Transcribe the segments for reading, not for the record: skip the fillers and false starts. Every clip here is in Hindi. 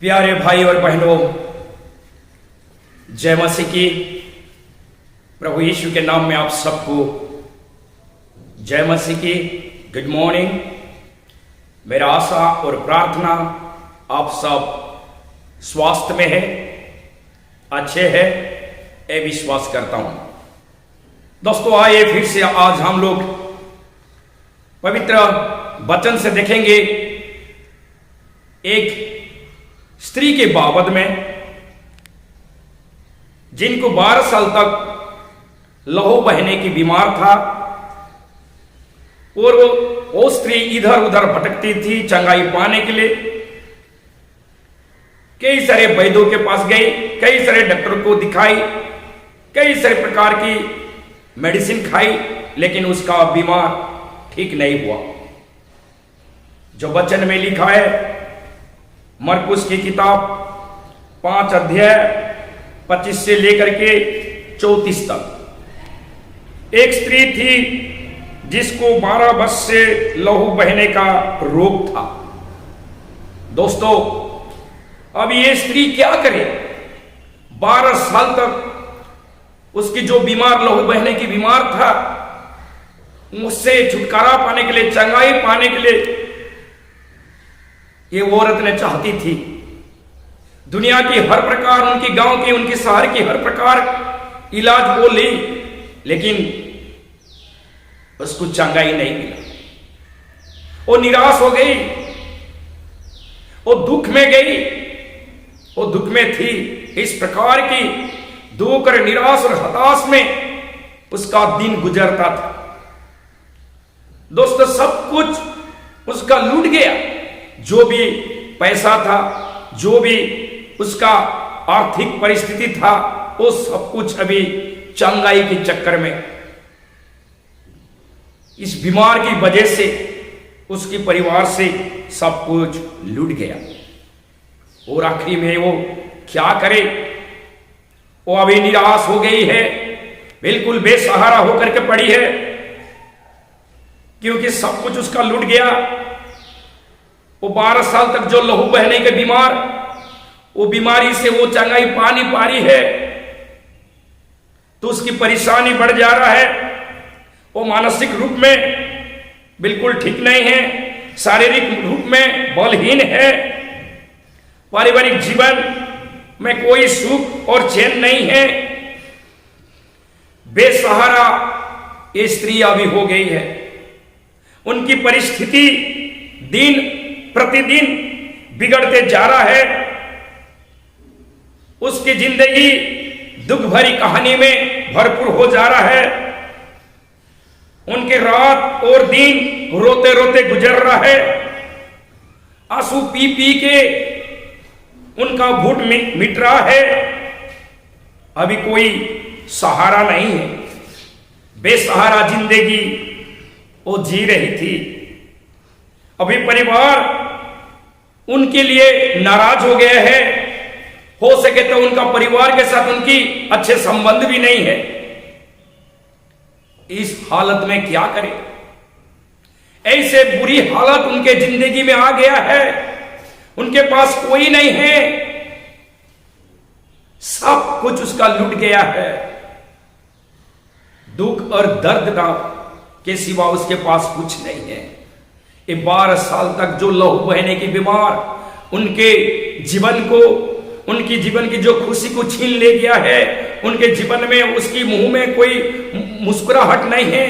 प्यारे भाई और बहनों, जय मसीह की। प्रभु यीशु के नाम में आप सबको जय मसीह की। Good morning. मेरा आशा और प्रार्थना आप सब स्वास्थ्य में है, अच्छे है, ये विश्वास करता हूं। दोस्तों, आइए फिर से आज हम लोग पवित्र वचन से देखेंगे एक स्त्री के बाबत में, जिनको 12 साल तक लहू बहने की बीमार था और वो स्त्री इधर उधर भटकती थी चंगाई पाने के लिए। कई सारे वैद्यों के पास गई, कई सारे डॉक्टर को दिखाई, कई सारे प्रकार की मेडिसिन खाई, लेकिन उसका बीमार ठीक नहीं हुआ। जो वचन में लिखा है मरकुस की किताब 5 अध्याय 25 से लेकर के 34 तक, एक स्त्री थी जिसको 12 वर्ष से लहू बहने का रोग था। दोस्तों, अब ये स्त्री क्या करे? 12 साल तक उसकी जो बीमार लहू बहने की बीमार था, उससे छुटकारा पाने के लिए, चंगाई पाने के लिए ये औरत ने चाहती थी। दुनिया की हर प्रकार, उनकी गांव की, उनकी शहर की हर प्रकार इलाज वो ली, लेकिन उसको चंगाई नहीं मिला। वो निराश हो गई, वो दुख में गई, वो दुख में थी। इस प्रकार की दुख और निराश और हताश में उसका दिन गुजरता था। दोस्तों, सब कुछ उसका लूट गया। जो भी पैसा था, जो भी उसका आर्थिक परिस्थिति था, वो सब कुछ अभी चंगाई के चक्कर में, इस बीमार की वजह से उसके परिवार से सब कुछ लूट गया। और आखिरी में वो क्या करे? वो अभी निराश हो गई है, बिल्कुल बेसहारा होकर के पड़ी है, क्योंकि सब कुछ उसका लूट गया। वो 12 साल तक जो लहू बहने के बीमार, वो बीमारी से वो चंगाई पा नहीं पा रही है, तो उसकी परेशानी बढ़ जा रहा है। वो मानसिक रूप में बिल्कुल ठीक नहीं है, शारीरिक रूप में बलहीन है, पारिवारिक जीवन में कोई सुख और चैन नहीं है। बेसहारा ये स्त्री अभी हो गई है। उनकी परिस्थिति दिन प्रतिदिन बिगड़ते जा रहा है। उसकी जिंदगी दुख भरी कहानी में भरपूर हो जा रहा है। उनके रात और दिन रोते रोते गुजर रहा है। आंसू पी पी के उनका घुट मिट रहा है। अभी कोई सहारा नहीं है, बेसहारा जिंदगी वो जी रही थी। अभी परिवार उनके लिए नाराज हो गया है। हो सके तो उनका परिवार के साथ उनकी अच्छे संबंध भी नहीं है। इस हालत में क्या करें? ऐसे बुरी हालत उनके जिंदगी में आ गया है। उनके पास कोई नहीं है, सब कुछ उसका लूट गया है। दुख और दर्द का के सिवा उसके पास कुछ नहीं है। 12 साल तक जो लहू बहने की बीमार उनके जीवन को, उनकी जीवन की जो खुशी को छीन ले गया है। उनके जीवन में, उसकी मुंह में कोई मुस्कुराहट नहीं है,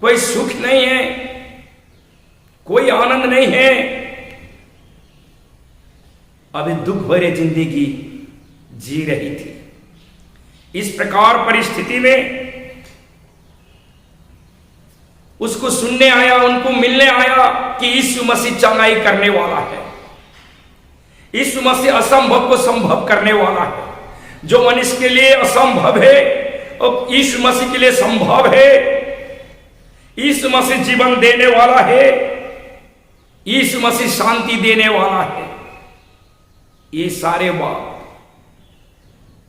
कोई सुख नहीं है, कोई आनंद नहीं है। अभी दुख भरे जिंदगी जी रही थी। इस प्रकार परिस्थिति में उसको सुनने आया, उनको मिलने आया कि यीशु मसीह चंगाई करने वाला है। यीशु मसीह असंभव को संभव करने वाला है। जो मनुष्य के लिए असंभव है, और यीशु मसीह के लिए संभव है। यीशु मसीह जीवन देने वाला है। यीशु मसीह शांति देने वाला है। ये सारे बात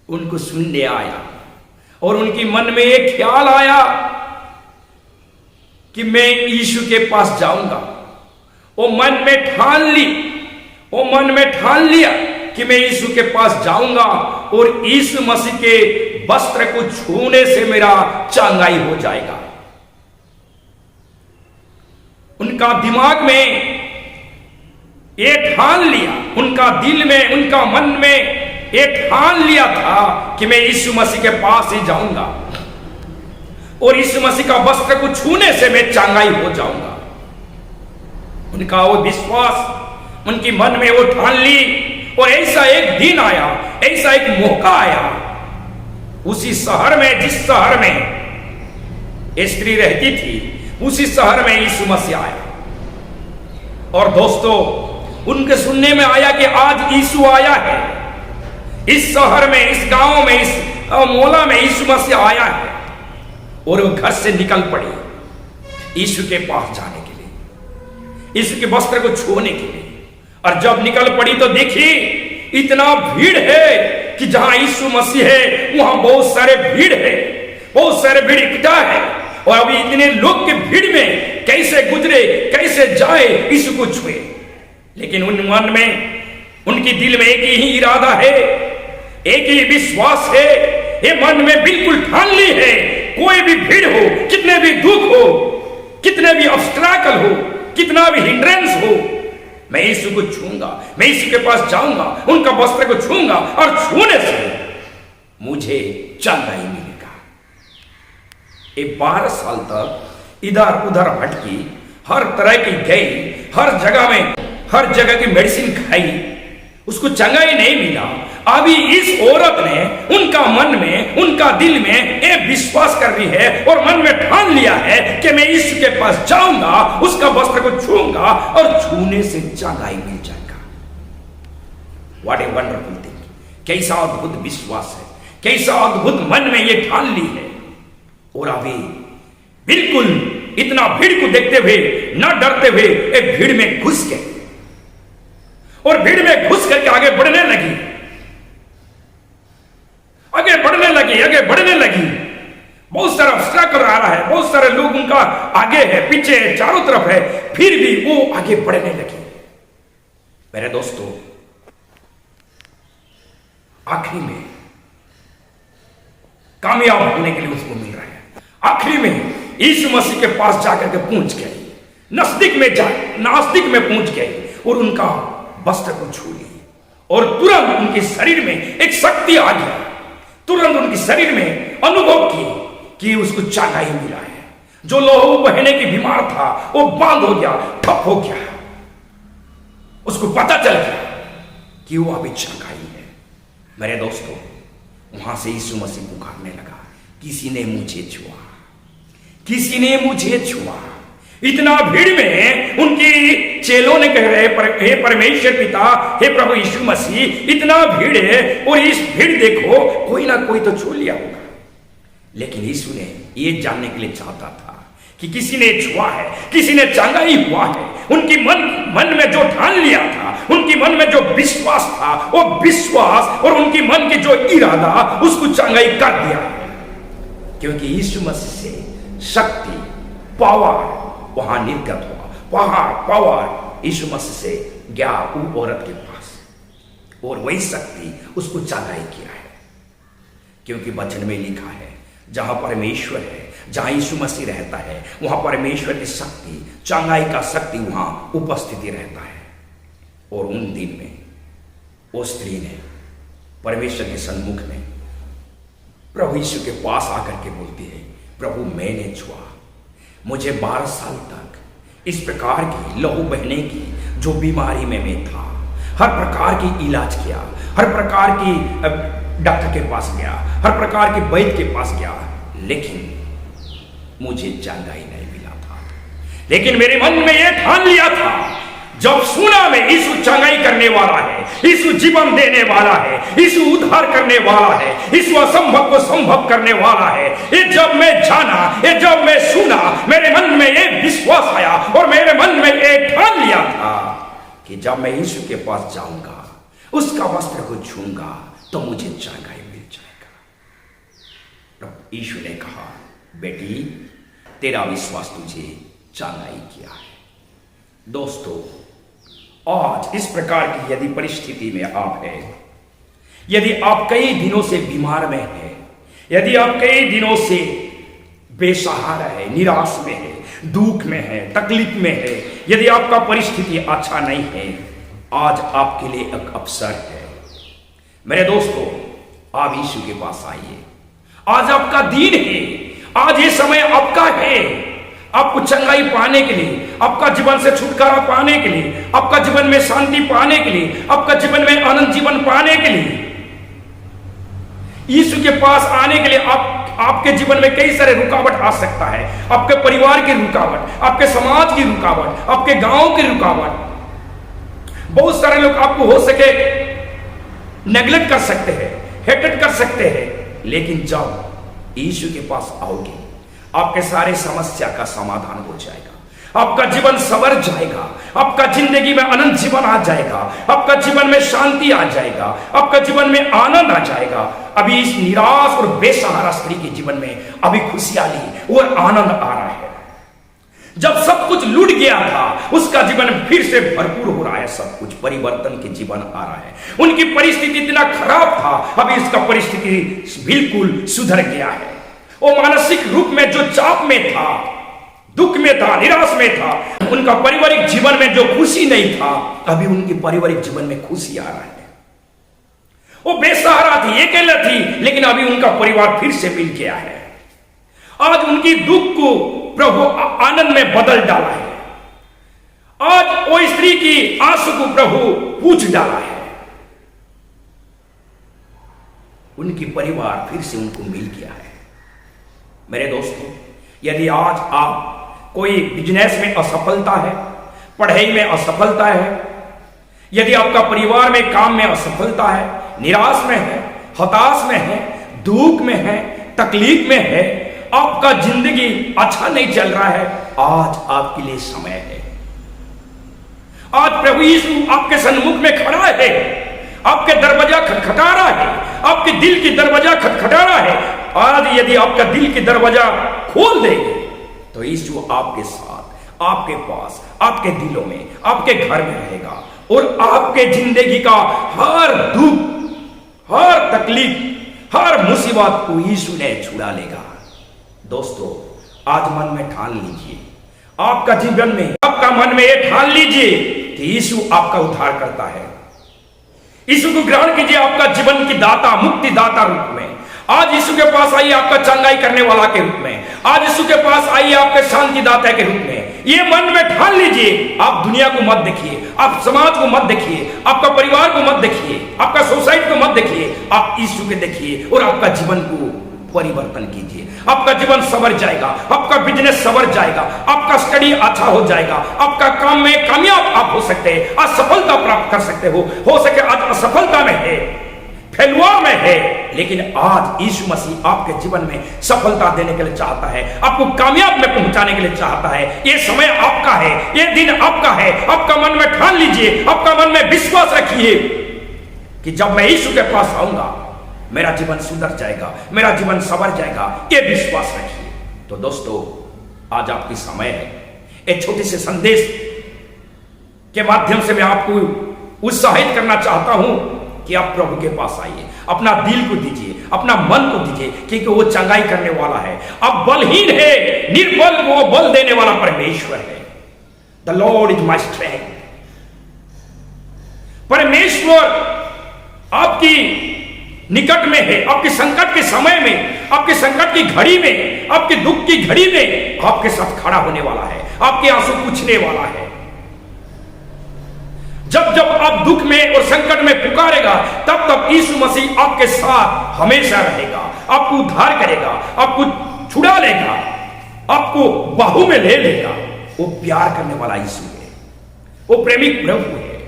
उनको सुनने आया और उनकी मन में एक ख्याल आया कि मैं यीशु के पास जाऊंगा। वो मन में ठान ली, वो मन में ठान लिया कि मैं यीशु के पास जाऊंगा और यीशु मसीह के वस्त्र को छूने से मेरा चंगाई हो जाएगा। उनका दिमाग में ये ठान लिया, उनका दिल में, उनका मन में ये ठान लिया था कि मैं यीशु मसीह के पास ही जाऊंगा और यीशु मसीह का वस्त्र को छूने से मैं चंगाई हो जाऊंगा। उनका वो विश्वास, उनकी मन में वो ठान ली और ऐसा एक दिन आया, ऐसा एक मौका आया उसी शहर में, जिस शहर में ये स्त्री रहती थी, उसी शहर में यीशु मसीह आया। और दोस्तों, उनके सुनने में आया कि आज यीशु आया है, इस शहर में, इस गांव में, इस मोहल्ला में यीशु मसीह आया है। और वो घर से निकल पड़ी यीशु के पास जाने के लिए, यीशु के वस्त्र को छूने के लिए। और जब निकल पड़ी तो देखी इतना भीड़ है कि जहां यीशु मसीह है वहां बहुत सारे भीड़ है, बहुत सारे भीड़ इकट्ठा है। और अभी इतने लोग के भीड़ में कैसे गुजरे, कैसे जाए यीशु को छुए। लेकिन उन मन में, उनके दिल में एक ही इरादा है, एक ही विश्वास है, ये मन में बिल्कुल ठान ली है, कोई भी भीड़ हो, कितने भी दुख हो, कितने भी ऑब्स्ट्रैकल हो, कितना भी हिंड्रेंस हो, मैं यीशु को छूंगा, मैं यीशु के पास जाऊंगा, उनका वस्त्र को छूंगा और छूने से मुझे चंगाई मिलेगा। ये 12 साल तक इधर उधर भटकी, हर तरह की गई, हर जगह की मेडिसिन खाई, उसको चंगाई नहीं मिला। अभी इस औरत ने उनका मन में, उनका दिल में ये विश्वास कर रही है और मन में ठान लिया है कि मैं यीशु के पास जाऊंगा, उसका वस्त्र को छूंगा और छूने से चंगाई मिल जाएगा। What a wonderful thing! कैसा अद्भुत विश्वास है, कैसा अद्भुत मन में ये ठान ली है। और अभी बिल्कुल इतना भीड़ को देखते हुए, न डरते हुए एक भीड़ में घुस गए और भीड़ में घुस करके आगे बढ़ने लगी, आगे बढ़ने लगी। बहुत सारा ऑब्स्ट्रैकल आ रहा है, बहुत सारे लोग उनका आगे है, पीछे है, चारों तरफ है, फिर भी वो आगे बढ़ने लगी। मेरे दोस्तों, आखिरी में कामयाब होने के लिए उसको मिल रहा है। आखिरी में यीशु मसीह के पास जाकर के पहुंच गई, नास्तिक में पहुंच गई और उनका वस्त्र को छू ली और तुरंत उनके शरीर में एक शक्ति आ गया। तुरंत उनके शरीर में अनुभव की कि उसको चंगाई मिला है। जो लहू बहने की बीमार था वो बंद हो गया, ठप हो गया। उसको पता चल गया कि वो अभी चंगाई है। मेरे दोस्तों, वहां से यीशु मसीह पुकारने लगा, किसी ने मुझे छुआ, किसी ने मुझे छुआ। इतना भीड़ में उनकी चेलों ने कह रहे, हे परमेश्वर पिता, हे प्रभु यीशु मसीह, इतना भीड़ है और इस भीड़ देखो, कोई ना कोई तो छू लिया होगा। लेकिन यीशु ने ये जानने के लिए चाहता था कि किसी ने छुआ है, किसी ने चंगाई हुआ है। उनकी मन में जो ठान लिया था, उनकी मन में जो विश्वास था, वो विश्वास और उनकी मन की जो इरादा, उसको चंगाई कर दिया। क्योंकि यीशु मसीह से शक्ति, पावर वहां निर्गत हुआ। पावर यीशु मसीह से गया वो औरत के पास और वही शक्ति उसको चंगाई किया है। क्योंकि वचन में लिखा है, जहां परमेश्वर है, जहां यीशु मसीह रहता है, वहां परमेश्वर की शक्ति, चंगाई का शक्ति वहां उपस्थिति रहता है। और उन दिन में वो स्त्री ने परमेश्वर के सन्मुख में प्रभु यीशु के पास आकर के बोलती है, प्रभु मैंने छुआ, मुझे 12 साल तक इस प्रकार की लहू बहने की जो बीमारी में मैं था, हर प्रकार की इलाज किया, हर प्रकार की डॉक्टर के पास गया, हर प्रकार के वैद्य के पास गया, लेकिन मुझे चंगाई नहीं मिला था। लेकिन मेरे मन में यह ठान लिया था, जब सुना मैं यीशु चंगाई करने वाला है, यीशु जीवन देने वाला है, यीशु उद्धार करने वाला है, यीशु असंभव को संभव करने वाला है, ये जब मैं जाना, ये जब मैं सुना, मेरे मन में ये विश्वास आया और मेरे मन में ये ठान लिया था कि जब मैं यीशु के पास जाऊंगा, उसका वस्त्र को छूंगा तो मुझे चंगाई मिल जाएगा। यीशु ने कहा, बेटी तेरा विश्वास तुझे चंगाई किया है। दोस्तों, आज इस प्रकार की यदि परिस्थिति में आप हैं, यदि आप कई दिनों से बीमार में हैं, यदि आप कई दिनों से बेसहारा है, निराश में है, दुख में है, तकलीफ में है, यदि आपका परिस्थिति अच्छा नहीं है, आज आपके लिए एक अवसर है। मेरे दोस्तों, आप यीशु के पास आइए। आज आपका दिन है, आज ये समय आपका है। आपको चंगाई पाने के लिए, आपका जीवन से छुटकारा पाने के लिए, आपका जीवन में शांति पाने के लिए, आपका जीवन में आनंद जीवन पाने के लिए, यीशु के पास आने के लिए आपके जीवन में कई सारे रुकावट आ सकता है। आपके परिवार की रुकावट, आपके समाज की रुकावट, आपके गांव की रुकावट। बहुत सारे लोग आपको हो सके नेग्लेक्ट कर सकते हैं, हेटेड कर सकते हैं, लेकिन जब यीशु के पास आओगे, आपके सारे समस्या का समाधान हो जाएगा। आपका जीवन संवर जाएगा, आपका जिंदगी में आनंद जीवन आ जाएगा, आपका जीवन में शांति आ जाएगा, आपका जीवन में आनंद आ जाएगा। अभी इस निराश और बेसहारा स्त्री के जीवन में अभी खुशहाली और आनंद आ रहा है। जब सब कुछ लूट गया था, उसका जीवन फिर से भरपूर हो रहा है, सब कुछ परिवर्तन के जीवन आ रहा है। उनकी परिस्थिति इतना खराब था, अभी इसका परिस्थिति बिल्कुल सुधर गया है। वो मानसिक रूप में जो चाप में था, दुख में था, निराश में था, उनका पारिवारिक जीवन में जो खुशी नहीं था, अभी उनके पारिवारिक जीवन में खुशी आ रहा है। वो बेसहारा थी, अकेला थी, लेकिन अभी उनका परिवार फिर से मिल गया है। आज उनकी दुख को प्रभु आनंद में बदल डाला है। आज वो स्त्री की आंसू को प्रभु पूछ डाला है। उनकी परिवार फिर से उनको मिल गया है। मेरे दोस्तों, यदि आज आप कोई बिजनेस में असफलता है, पढ़ाई में असफलता है, यदि आपका परिवार में काम में असफलता है, निराश में है, हताश में है, दुख में है, तकलीफ में है, आपका जिंदगी अच्छा नहीं चल रहा है, आज आपके लिए समय है। आज प्रभु यीशु आपके सन्मुख में खड़ा है, आपके दरवाजा खटखटा रहा है, आपके दिल की दरवाजा खटखटा रहा है। आज यदि आपका दिल की दरवाजा खोल देंगे तो यीशु आपके साथ, आपके पास, आपके दिलों में, आपके घर में रहेगा और आपके जिंदगी का हर दुख, हर तकलीफ, हर मुसीबत को यीशु ने छुड़ा लेगा। दोस्तों, आज मन में ठान लीजिए, आपका जीवन में, आपका मन में यह ठान लीजिए कि यीशु आपका उद्धार करता है। यीशु को ग्रहण कीजिए आपका जीवन की दाता, मुक्ति दाता रूप में। आज यीशु के पास आइए आपका चंगाई करने वाला के रूप में। आज यीशु के पास आइए आपके शांति दाता के रूप में। ये मन में ठान लीजिए। आप दुनिया को मत देखिए, आप समाज को मत देखिए, आपका परिवार को मत देखिए, आपका सोसाइटी को मत देखिए, आप यीशु के देखिए और आपका जीवन को परिवर्तन कीजिए। आपका जीवन संवर जाएगा, आपका बिजनेस संवर जाएगा, आपका स्टडी अच्छा हो जाएगा, आपका काम में कामयाब आप हो सकते हैं, आज सफलता प्राप्त कर सकते हो सके आज असफलता में है, फेलुआ में है, लेकिन आज यीशु मसीह आपके जीवन में सफलता देने के लिए चाहता है, आपको कामयाब में पहुंचाने के लिए चाहता है। ये समय आपका है, ये दिन आपका है। आपका मन में ठान लीजिए, आपका मन में विश्वास रखिए कि जब मैं यीशु के पास आऊंगा मेरा जीवन सुधर जाएगा, मेरा जीवन संवर जाएगा, ये विश्वास रखिए। तो दोस्तों, आज आपकी समय है। एक छोटे से संदेश के माध्यम से मैं आपको उत्साहित करना चाहता हूं कि आप प्रभु के पास आइए, अपना दिल को दीजिए, अपना मन को दीजिए, क्योंकि वो चंगाई करने वाला है। अब बलहीन है, निर्बल वो बल देने वाला परमेश्वर है। The Lord is my strength. परमेश्वर आपकी निकट में है, आपके संकट के समय में, आपके संकट की घड़ी में, आपके दुख की घड़ी में आपके साथ खड़ा होने वाला है, आपके आंसू पूछने वाला है। जब जब आप दुख में और संकट में पुकारेगा, तब तब यीशु मसीह आपके साथ हमेशा रहेगा, आपको उद्धार करेगा, आपको छुड़ा लेगा, आपको बाहू में ले लेगा। वो प्यार करने वाला यीशु है, वो प्रेमी प्रभु है,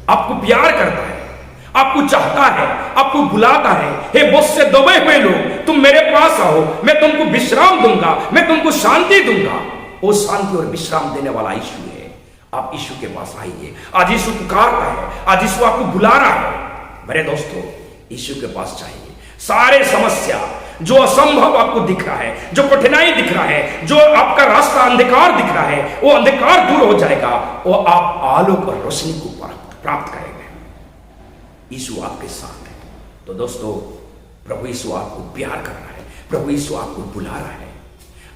आपको प्यार करता है, आपको चाहता है, आपको बुलाता है। हे मुझसे दबे हुए लोग, तुम मेरे पास आओ, मैं तुमको विश्राम दूंगा, मैं तुमको शांति दूंगा। वो शांति और विश्राम देने वाला यीशु है। आप यीशु के पास आइए। आज यीशु पुकारता है, आज यीशु आपको बुला रहा है। मेरे दोस्तों, यीशु के पास चाहिए। सारे समस्या जो असंभव आपको दिख रहा है, जो कठिनाई दिख रहा है, जो आपका रास्ता अंधकार दिख रहा है, वो अंधकार दूर हो जाएगा। वो आप आलोक और रोशनी को प्राप्त करेंगे। यीशु आपके साथ है। तो दोस्तों, प्रभु यीशु आपको प्यार कर रहा है, प्रभु यीशु आपको बुला रहा है,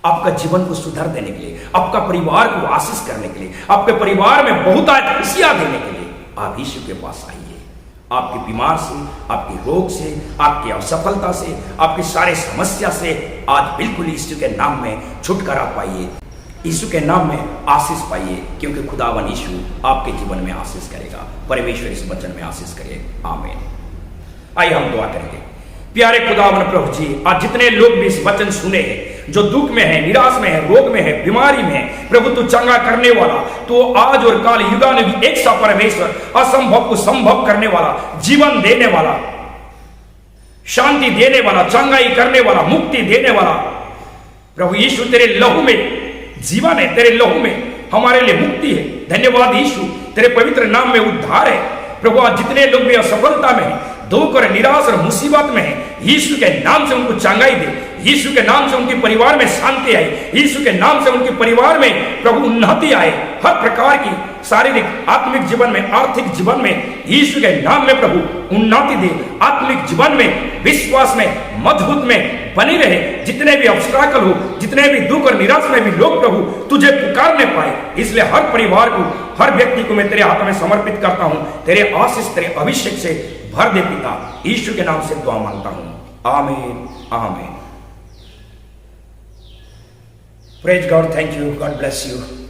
आपका जीवन को सुधार देने के लिए, आपका परिवार को आशीष करने के लिए, आपके परिवार में बहुत खुशियां देने के लिए आप यीशु के पास आइए। आपकी बीमार से, आपके रोग से, आपकी असफलता से, आपकी सारे समस्या से आज बिल्कुल यीशु के नाम में छुटकारा पाइए, यीशु के नाम में आशीष पाइए, क्योंकि खुदावन यीशु आपके जीवन में आशीष करेगा। परमेश्वर इस वचन में आशीष करे। आमीन। आइए हम दुआ करेंगे। प्यारे खुदावन प्रभु जी, आज जितने लोग भी इस वचन सुने हैं, जो दुख में है, निराश में है, रोग में है, बीमारी में है, प्रभु तू चंगा करने वाला, तो आज और काल युगान भी एक सा परमेश्वर, असंभव को संभव करने वाला, जीवन देने वाला, शांति देने वाला, चंगाई करने वाला, मुक्ति देने वाला प्रभु यीशु, तेरे लहू में जीवन है, तेरे लहू में हमारे लिए मुक्ति है। धन्यवाद यीशु, तेरे पवित्र नाम में उद्धार है। प्रभु आज जितने लोग भी असफलता में है, दुख और निराश और मुसीबत में है, यीशु के नाम से उनको चंगाई दे, यीशु के नाम से उनके परिवार में शांति आए, यीशु के नाम से उनके परिवार में प्रभु उन्नति आए, हर प्रकार की शारीरिक, आत्मिक जीवन में, आर्थिक जीवन में यीशु के नाम में प्रभु उन्नति दे, आत्मिक जीवन में, विश्वास में, मजबूत में बनी रहे। जितने भी ऑब्स्टेकल हो, जितने भी दुख और निराश में भी लोग प्रभु तुझे पुकारने पाए, इसलिए हर परिवार को, हर व्यक्ति को मैं तेरे हाथ में समर्पित करता हूं। तेरे आशीष, तेरे अभिषेक से भर दे पिता, यीशु के नाम से दुआ मांगता हूं। आमीन, आमीन। Praise God, thank you, God bless you.